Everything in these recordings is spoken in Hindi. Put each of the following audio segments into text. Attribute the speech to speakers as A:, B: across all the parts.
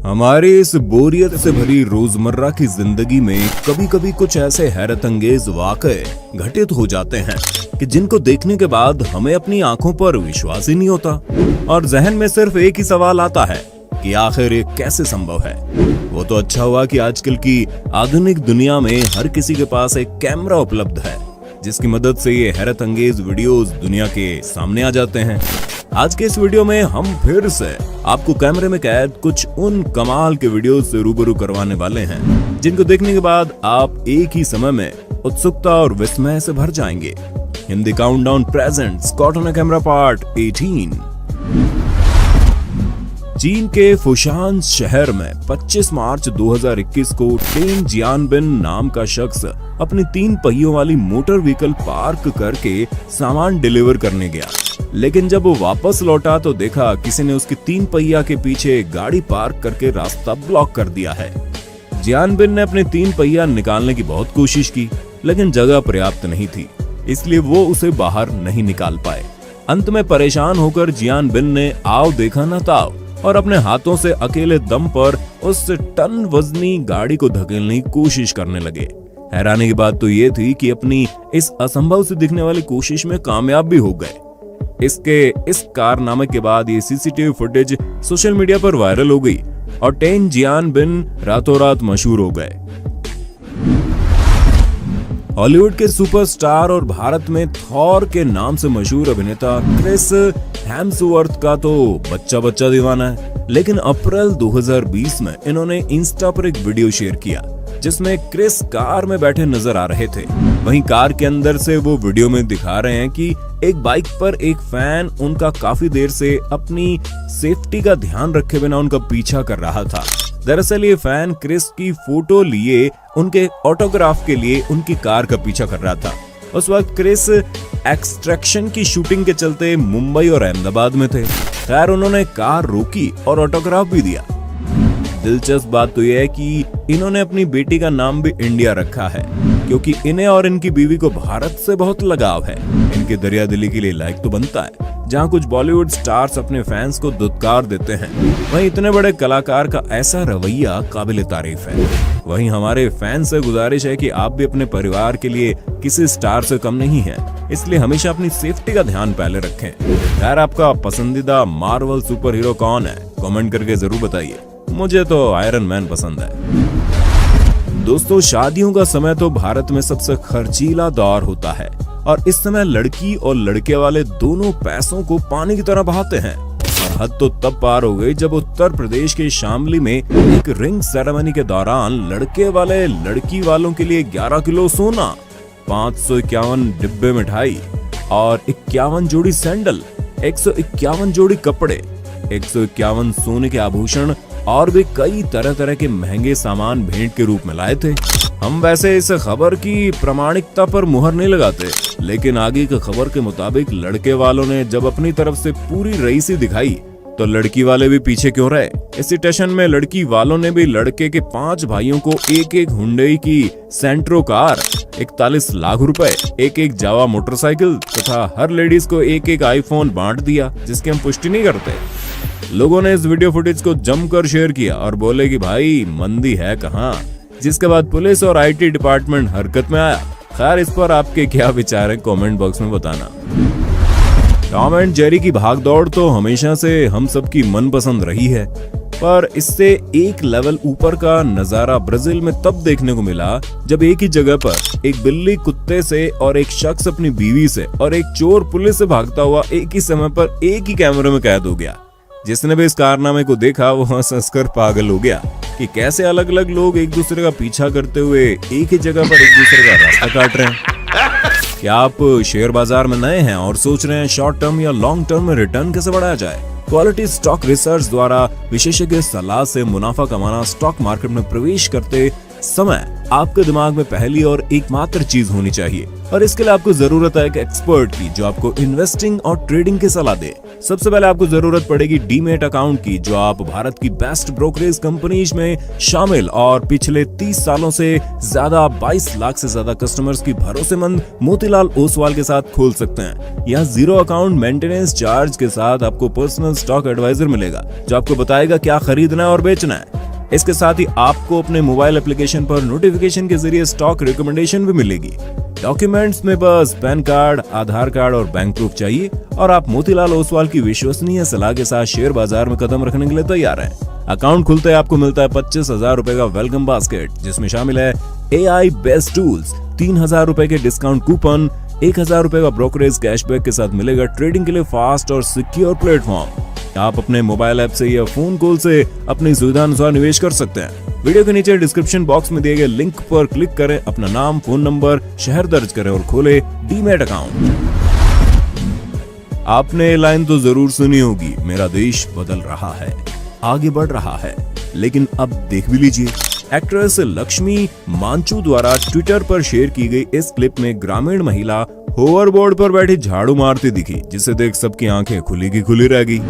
A: हमारी इस बोरियत से भरी रोजमर्रा की जिंदगी में कभी कभी कुछ ऐसे हैरत अंगेज वाकये घटित हो जाते हैं कि जिनको देखने के बाद हमें अपनी आंखों पर विश्वास ही नहीं होता और जहन में सिर्फ एक ही सवाल आता है कि आखिर ये कैसे संभव है। वो तो अच्छा हुआ कि आजकल की आधुनिक दुनिया में हर किसी के पास एक कैमरा उपलब्ध है जिसकी मदद से ये हैरत अंगेज वीडियोस दुनिया के सामने आ जाते हैं। आज के इस वीडियो में हम फिर से आपको कैमरे में कैद कुछ उन कमाल के वीडियोस से रूबरू करवाने वाले हैं जिनको देखने के बाद आप एक ही समय में उत्सुकता और विस्मय से भर जाएंगे। Hindi countdown presents caught on camera part 18। चीन के फुशान शहर में 25 मार्च 2021 को टेन जियानबिन नाम का शख्स अपनी 3 पहियों वाली मोटर व्हीकल पार्क करके सामान डिलीवर करने गया, लेकिन जब वो वापस लौटा तो देखा किसी ने उसकी 3 पहिया के पीछे गाड़ी पार्क करके रास्ता ब्लॉक कर दिया है। जियानबिन ने अपने 3 पहिया निकालने की बहुत कोशिश की, लेकिन जगह पर्याप्त नहीं थी, इसलिए वो उसे बाहर नहीं निकाल पाए। अंत में परेशान होकर जियानबिन ने आओ देखा न ताओ और अपने हाथों से अकेले दम पर उस टन वजनी गाड़ी को धकेलने की कोशिश करने लगे। हैरानी की बात तो ये थी कि अपनी इस असंभव से दिखने वाली कोशिश में कामयाब भी हो गए। इस कारनामे के बाद ये सीसीटीवी फुटेज सोशल मीडिया पर वायरल हो गई और टेन जियानबिन रातों रात मशहूर हो गए। हॉलीवुड के सुपरस्टार और भारत में थॉर के नाम से मशहूर अभिनेता क्रिस हेम्सवर्थ का तो बच्चा बच्चा दीवाना है, लेकिन अप्रैल 2020 में इन्होंने इंस्टा पर एक वीडियो शेयर किया जिसमें क्रिस कार में बैठे नजर आ रहे थे। वहीं कार के अंदर से वो वीडियो में दिखा रहे हैं कि एक बाइक पर एक फैन उनका काफी देर से अपनी सेफ्टी का ध्यान रखे बिना उनका पीछा कर रहा था। दरअसल ये फैन क्रिस की फोटो लिए उनके ऑटोग्राफ के लिए उनकी कार का पीछा कर रहा था। उस वक्त क्रिस एक्सट्रैक्शन की शूटिंग के चलते मुंबई और अहमदाबाद में थे। खैर उन्होंने कार रोकी और ऑटोग्राफ भी दिया। दिलचस्प बात तो यह है कि इन्होंने अपनी बेटी का नाम भी इंडिया रखा है क्योंकि इन्हें और इनकी बीवी को भारत से बहुत लगाव है। इनके दरियादिली के लिए लाइक तो बनता है। जहां कुछ बॉलीवुड स्टार्स अपने फैंस को दुत्कार देते हैं, वहीं इतने बड़े कलाकार का ऐसा रवैया काबिल तारीफ है। वहीं हमारे फैंस से गुजारिश है कि आप भी अपने परिवार के लिए किसी स्टार से कम नहीं है, इसलिए हमेशा अपनी सेफ्टी का ध्यान पहले रखें। यार आपका पसंदीदा मार्वल सुपर हीरो कौन है? कमेंट करके जरूर बताइए। मुझे तो आयरन मैन पसंद है। दोस्तों शादियों का समय तो भारत में सबसे खर्चीला दौर होता है और इस समय लड़की और लड़के वाले दोनों पैसों को पानी की तरह बहाते हैं। और हद तो तब पार हो गई जब उत्तर प्रदेश के शामली में एक रिंग सेरेमनी के दौरान लड़के वाले लड़की वालों के लिए 11 किलो सोना, 551 डिब्बे मिठाई और 51 जोड़ी सैंडल, 151 जोड़ी कपड़े, 151 सोने के आभूषण और भी कई तरह तरह के महंगे सामान भेंट के रूप में लाए थे। हम वैसे इस खबर की प्रामाणिकता पर मुहर नहीं लगाते, लेकिन आगे की खबर के मुताबिक लड़के वालों ने जब अपनी तरफ से पूरी रईसी दिखाई तो लड़की वाले भी पीछे क्यों रहे। इस स्टेशन में लड़की वालों ने भी लड़के के 5 भाइयों को एक हुंडई की सेंट्रो कार, 41 लाख रुपए, एक जावा मोटरसाइकिल तथा हर लेडीज को एक आईफोन बांट दिया, जिसकी हम पुष्टि नहीं करते। लोगों ने इस वीडियो फुटेज को जमकर शेयर किया और बोले कि भाई मंदी है कहाँ, जिसके बाद पुलिस और आईटी डिपार्टमेंट हरकत में आया। खैर इस पर आपके क्या विचार हैं कमेंट बॉक्स में बताना। टॉम एंड जेरी की भागदौड़ तो हमेशा से हम सबकी मनपसंद रही है, पर इससे एक लेवल ऊपर का नजारा ब्राजील में तब देखने को मिला जब एक ही जगह पर एक बिल्ली कुत्ते से और एक शख्स अपनी बीवी से और एक चोर पुलिस से भागता हुआ एक ही समय पर एक ही कैमरे में कैद हो गया। जिसने भी इस कारनामे को देखा वो हंस हंसकर पागल हो गया कि कैसे अलग अलग लोग एक दूसरे का पीछा करते हुए एक ही जगह पर एक दूसरे का रास्ता काट रहे हैं। क्या आप शेयर बाजार में नए हैं और सोच रहे हैं शॉर्ट टर्म या लॉन्ग टर्म में रिटर्न कैसे बढ़ाया जाए? क्वालिटी स्टॉक रिसर्च द्वारा विशेषज्ञ सलाह से मुनाफा कमाना स्टॉक मार्केट में प्रवेश करते समय आपके दिमाग में पहली और एकमात्र चीज होनी चाहिए, और इसके लिए आपको जरूरत है एक एक्सपर्ट की जो आपको इन्वेस्टिंग और ट्रेडिंग की सलाह दे। सबसे पहले आपको जरूरत पड़ेगी डीमेट अकाउंट की, जो आप भारत की बेस्ट ब्रोकरेज कंपनीज में शामिल और पिछले 30 सालों से ज्यादा 22 लाख से ज्यादा कस्टमर्स की भरोसेमंद मोतीलाल ओसवाल के साथ खोल सकते हैं। यहाँ जीरो अकाउंट मेंटेनेंस चार्ज के साथ आपको पर्सनल स्टॉक एडवाइजर मिलेगा, जो आपको बताएगा क्या खरीदना है और बेचना है। इसके साथ ही आपको अपने मोबाइल एप्लीकेशन पर नोटिफिकेशन के जरिए स्टॉक रिकमेंडेशन भी मिलेगी। डॉक्यूमेंट्स में बस पैन कार्ड, आधार कार्ड और बैंक प्रूफ चाहिए और आप मोतीलाल ओसवाल की विश्वसनीय सलाह के साथ शेयर बाजार में कदम रखने के लिए तैयार हैं। अकाउंट खुलते ही आपको मिलता है 25,000 रुपए का वेलकम बास्केट, जिसमें शामिल है AI बेस्ट टूल्स, 3,000 रुपए के डिस्काउंट कूपन, 1,000 रुपए का ब्रोकरेज कैशबैक के साथ मिलेगा ट्रेडिंग के लिए फास्ट और सिक्योर प्लेटफॉर्म। आप अपने मोबाइल ऐप से या फोन कॉल से अपनी सुविधा अनुसार निवेश कर सकते हैं। वीडियो के नीचे डिस्क्रिप्शन बॉक्स में दिए गए लिंक पर क्लिक करें, अपना नाम, फोन नंबर, शहर दर्ज करें और खोले डीमैट अकाउंट। आपने ये लाइन तो जरूर सुनी होगी, मेरा देश बदल रहा है, आगे बढ़ रहा है, लेकिन अब देख भी लीजिए। एक्ट्रेस लक्ष्मी मांचू द्वारा ट्विटर पर शेयर की गई इस क्लिप में ग्रामीण महिला होवरबोर्ड पर बैठी झाड़ू मारती दिखी, जिसे देख सबकी आंखें खुली की खुली रह गई।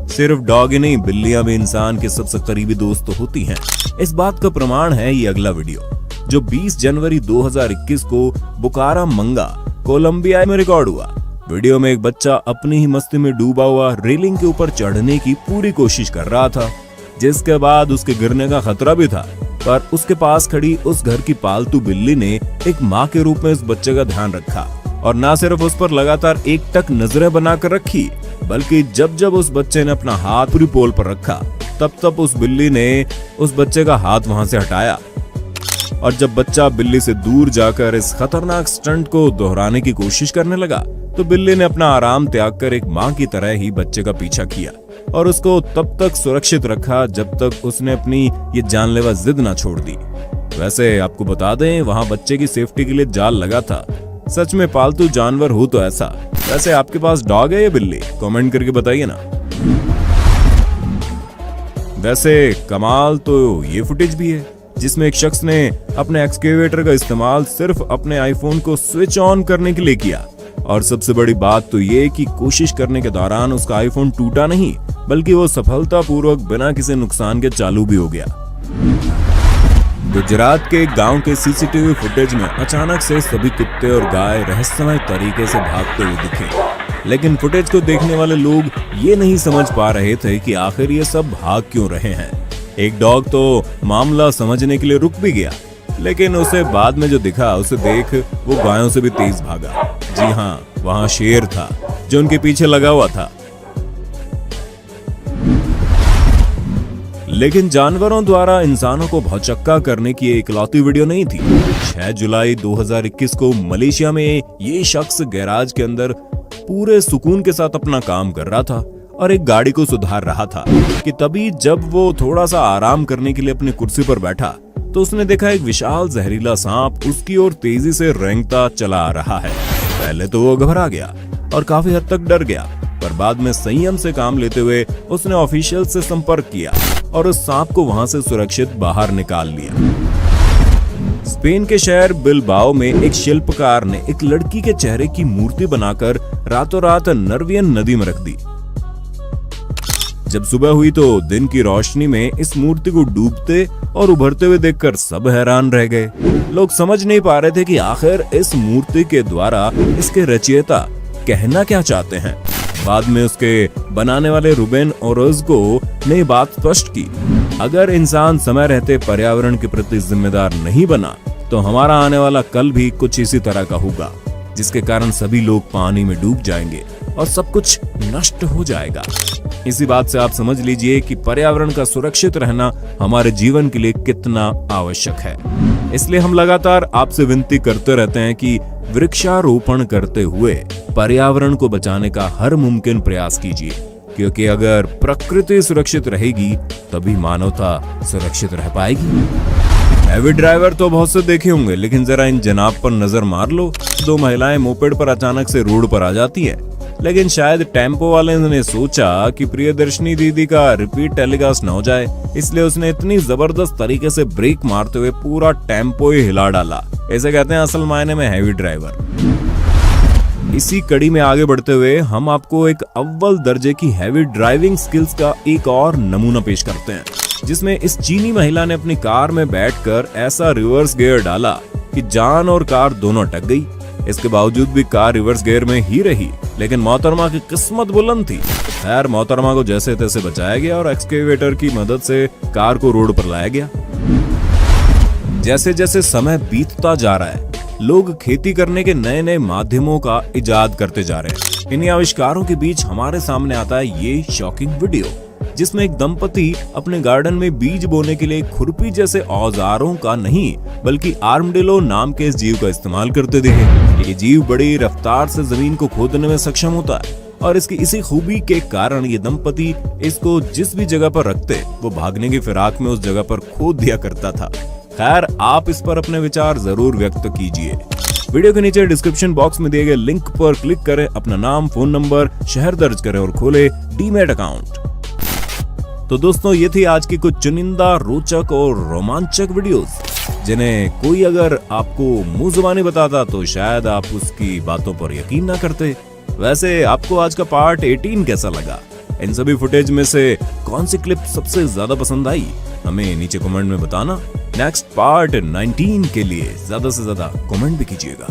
A: सिर्फ डॉग ही नहीं, बिल्लियां भी इंसान के सबसे करीबी दोस्त तो होती हैं। इस बात का प्रमाण है ये अगला वीडियो, जो 20 जनवरी 2021 को बुकारामंगा, कोलंबिया में रिकॉर्ड हुआ। वीडियो में एक बच्चा अपनी ही मस्ती में डूबा हुआ रेलिंग के ऊपर चढ़ने की पूरी कोशिश कर रहा था, जिसके बाद उसके गिरने का खतरा भी था। पर उसके पास खड़ी उस घर की पालतू बिल्ली ने एक माँ के रूप में उस बच्चे का ध्यान रखा और न सिर्फ उस पर लगातार एकटक नजरें बनाकर रखी, बल्कि जब जब उस बच्चे ने अपना हाथ पूरी पोल पर रखा, तब तब उस बिल्ली ने उस बच्चे का हाथ वहां से हटाया। और जब बच्चा बिल्ली से दूर जाकर इस खतरनाक स्टंट को दोहराने की कोशिश करने लगा, तो बिल्ली ने अपना आराम त्याग कर एक माँ की तरह ही बच्चे का पीछा किया और उसको तब तक सुरक्षित रखा जब तक उसने अपनी ये जानलेवा जिद ना छोड़ दी। वैसे आपको बता दें, वहां बच्चे की सेफ्टी के लिए जाल लगा था। सच में पालतू जानवर हो तो ऐसा। वैसे आपके पास डॉग है या बिल्ली? कमेंट करके बताइए ना। वैसे कमाल तो ये फुटेज भी है, जिसमें एक शख्स ने अपने एक्सकेवेटर का इस्तेमाल सिर्फ अपने आईफोन को स्विच ऑन करने के लिए किया। और सबसे बड़ी बात तो ये कि कोशिश करने के दौरान उसका आईफोन टूटा नहीं, बल्कि वो सफलतापूर्वक बिना किसी नुकसान के चालू भी हो गया। गुजरात के एक गांव के सीसीटीवी फुटेज में अचानक से सभी कुत्ते और गाय रहस्यमय तरीके से भागते हुए दिखे, लेकिन फुटेज को देखने वाले लोग ये नहीं समझ पा रहे थे कि आखिर ये सब भाग क्यों रहे हैं। एक डॉग तो मामला समझने के लिए रुक भी गया, लेकिन उसे बाद में जो दिखा उसे देख वो गायों से भी तेज भागा। जी हाँ, वहां शेर था जो उनके पीछे लगा हुआ था। लेकिन जानवरों द्वारा इंसानों को भौचक्का करने की इकलौती वीडियो नहीं थी। 6 जुलाई 2021 को मलेशिया में ये शख्स गैराज के अंदर पूरे सुकून के साथ अपना काम कर रहा था और एक गाड़ी को सुधार रहा था कि तभी जब वो थोड़ा सा आराम करने के लिए अपनी कुर्सी पर बैठा, तो उसने देखा एक विशाल जहरीला सांप उसकी ओर तेजी से रेंगता चला आ रहा है। पहले तो वो घबरा गया और काफी हद तक डर गया, पर बाद में संयम से काम लेते हुए उसने ऑफिशियल से संपर्क किया और उस सांप को वहां से सुरक्षित बाहर निकाल लिया। स्पेन के शहर बिलबाओ में एक शिल्पकार ने एक लड़की के चेहरे की मूर्ति बनाकर रातों रात नर्वियन नदी में रख दी। जब सुबह हुई तो दिन की रोशनी में इस मूर्ति को डूबते और उभरते हुए देखकर सब हैरान रह गए। लोग समझ नहीं पा रहे थे कि आखिर इस मूर्ति के द्वारा इसके रचयिता कहना क्या चाहते हैं। बाद में उसके बनाने वाले रूबेन ओरोज़को ने बात स्पष्ट की, अगर इंसान समय रहते पर्यावरण के प्रति जिम्मेदार नहीं बना तो हमारा आने वाला कल भी कुछ इसी तरह का होगा, जिसके कारण सभी लोग पानी में डूब जाएंगे और सब कुछ नष्ट हो जाएगा। इसी बात से आप समझ लीजिए कि पर्यावरण का सुरक्षित रहना हमारे जीवन के लिए कितना आवश्यक है। इसलिए हम लगातार आपसे विनती करते रहते हैं कि वृक्षारोपण करते हुए पर्यावरण को बचाने का हर मुमकिन प्रयास कीजिए, क्योंकि अगर प्रकृति सुरक्षित रहेगी तभी मानवता सुरक्षित रह पाएगी। हैवी ड्राइवर तो बहुत से देखे होंगे, लेकिन जरा इन जनाब पर नजर मार लो। 2 महिलाएं मोपेड पर अचानक से रोड पर आ जाती हैं, लेकिन शायद टेम्पो वाले ने सोचा कि प्रियदर्शनी दीदी का रिपीट टेलीकास्ट न हो जाए, इसलिए उसने इतनी जबरदस्त तरीके से ब्रेक मारते हुए पूरा टेम्पो ही हिला डाला। ऐसे कहते हैं असल मायने में हैवी ड्राइवर। इसी कड़ी में आगे बढ़ते हुए हम आपको एक अव्वल दर्जे की हैवी ड्राइविंग स्किल्स का एक और नमूना पेश करते हैं, जिसमें इस चीनी महिला ने अपनी कार में बैठकर ऐसा रिवर्स गियर डाला कि जान और कार दोनों अटक गई। इसके बावजूद भी कार रिवर्स गियर में ही रही, लेकिन मोहतरमा की किस्मत बुलंद थी। खैर, मोहतरमा को जैसे तैसे बचाया गया और एक्सकेवेटर की मदद से कार को रोड पर लाया गया। जैसे जैसे समय बीतता जा रहा है, लोग खेती करने के नए नए माध्यमों का इजाद करते जा रहे हैं। इन्हीं आविष्कारों के बीच हमारे सामने आता है ये शॉकिंग वीडियो, जिसमें एक दंपति अपने गार्डन में बीज बोने के लिए खुरपी जैसे औजारों का नहीं बल्कि आर्मडिलो नाम के इस जीव का इस्तेमाल करते दिखे। ये जीव बड़ी रफ्तार से जमीन को खोदने में सक्षम होता है और इसकी इसी खूबी के कारण ये दंपति इसको जिस भी जगह पर रखते वो भागने की फिराक में उस जगह पर खोद दिया करता था। खैर, आप इस पर अपने विचार जरूर व्यक्त कीजिए। वीडियो के नीचे डिस्क्रिप्शन बॉक्स में दिए गए लिंक पर क्लिक करें, अपना नाम, फोन नंबर, शहर दर्ज करें और खोले डीमैट अकाउंट। तो दोस्तों, ये थी आज की कुछ चुनिंदा रोचक और रोमांचक वीडियोस, जिन्हें कोई अगर आपको मुंह जुबानी बताता तो शायद आप उसकी बातों पर यकीन ना करते। वैसे आपको आज का पार्ट 18 कैसा लगा? इन सभी फुटेज में से कौन सी क्लिप सबसे ज्यादा पसंद आई? हमें नीचे कमेंट में बताना। नेक्स्ट पार्ट 19 के लिए ज्यादा से ज्यादा कमेंट भी कीजिएगा।